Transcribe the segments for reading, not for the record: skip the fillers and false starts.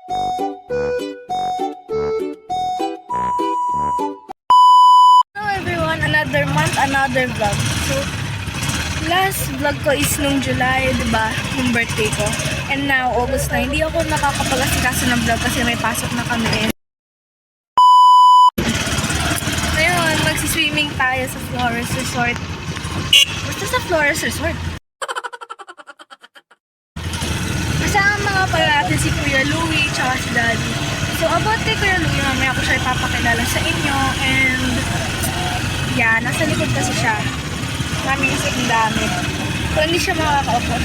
Hello everyone, another month, another vlog. So, last vlog ko is nung July, diba? Yung birthday ko. And now, August na. Hindi ako nakakapag-asikaso ng vlog kasi may pasok na kami. Ngayon, magsiswimming tayo sa Flores Resort. Basta sa Flores Resort. Kasama nga pala natin si Kuya Louie tsaka si Daddy. So, about kay Kuya Louie, mamaya ako siya ipapakilala sa inyo. And, yeah, nasa likod kasi siya. Maraming kasi ang dami. So, hindi siya makaka-opo.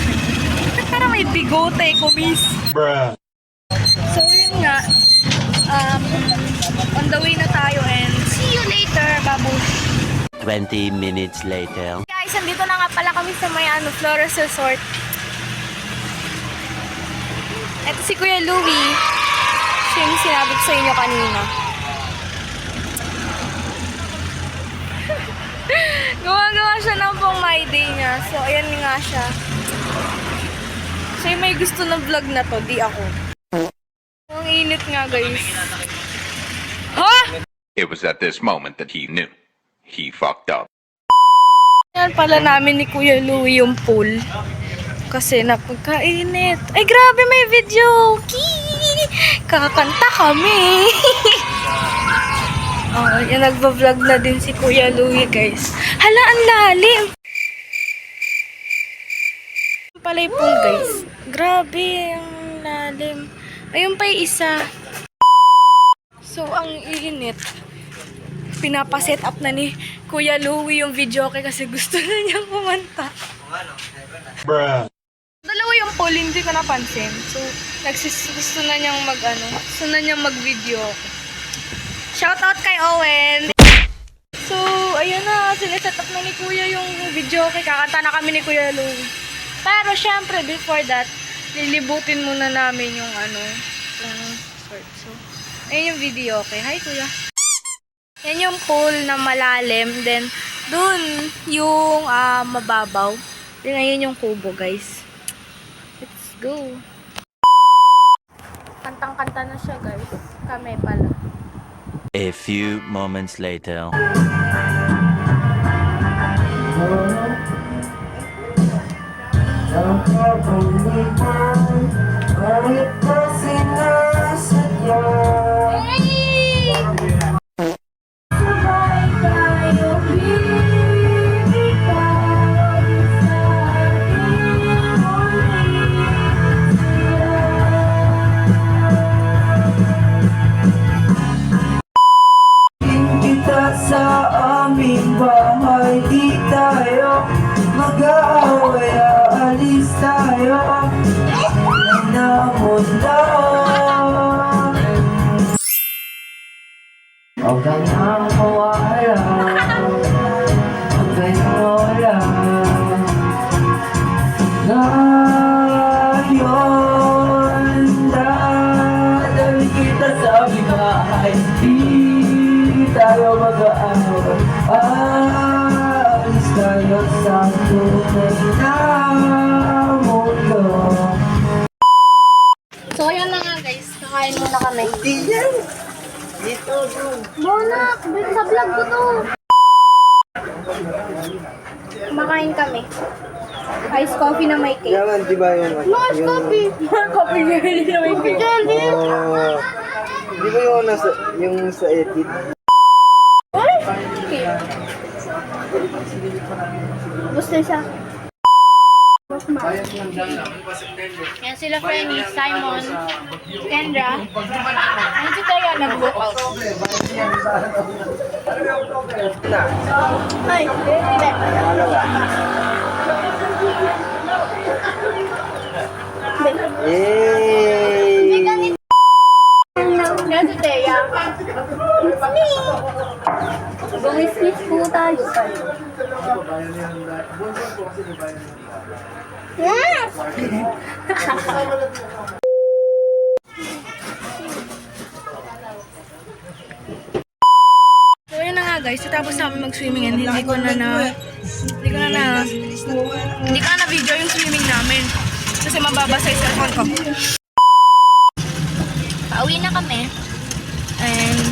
Para may bigote, kumis. Bruh. So, yun nga. On the way na tayo and see you later, babush. 20 minutes later. Guys, andito na nga pala kami sa may Flores Resort. Ito si Kuya Louie. Siya yung sinabi ko sa inyo kanina. Gawa-gawa siya ng pong my day niya. So, ayan nga siya. Siya yung may gusto ng vlog na to, di ako. Ang init nga, guys. Ha? It was at this moment that he knew. He fucked up. Yan pala namin ni Kuya Louie yung pool. Kasi napagkainit. Ay, grabe, may video! Kii! Kakanta kami! Oh, yan, nagbablog na din si Kuya Louie, guys. Hala, ang lalim! Pala yung pool, guys. Grabe, ang lalim. Ayun pa yung isa. So, ang init. Pinapaset up na ni Kuya Louie yung video kasi gusto na niyang kumanta. Bruh. Dalawa yung pool, hindi ko napansin. So, gusto na niyang gusto na niyang mag-video. Shoutout kay Owen! So, ayun na, siniset up na ni Kuya yung video kakanta na kami ni Kuya Louie. Pero, syempre, before that, lilibutin muna namin yung resort. So, ayun yung video Hi, Kuya! Yan yung pool na malalim. Then, dun yung mababaw. Then, ayun yung kubo, guys. Let's go. Kantang-kanta na siya, guys. Kami pala. A few moments later. Sa aming bahay, di tayo mag-aaway, aalis tayo na mundo. Huwag ka nang mawala, huwag ka nang mawala. Ngayon, dadali kita sa aming bahay, di tayo mag-aaway, aalis tayo sa tunay na mundo. So, ayan na nga, guys. Kakain muna kami. Dito, Bonak! Sa vlog ko to! Kumakain kami. Ice coffee na may cake. Yaman, di ba yun? Ice coffee! Coffee na may cake. Di ba yung sa edit? Okay. Gusto siya. Yan sila friend ni Simon, Kendra. Ano si Taya nag-workout? Ay, bebe. Yay! Yan si Taya. It's me! Gumismis po tayo. Yes! So, yun na nga guys. Tapos namin mag-swimming and hindi ko na video yung swimming namin. Kasi mababasa yung cellphone ko. pauwi na kami. And,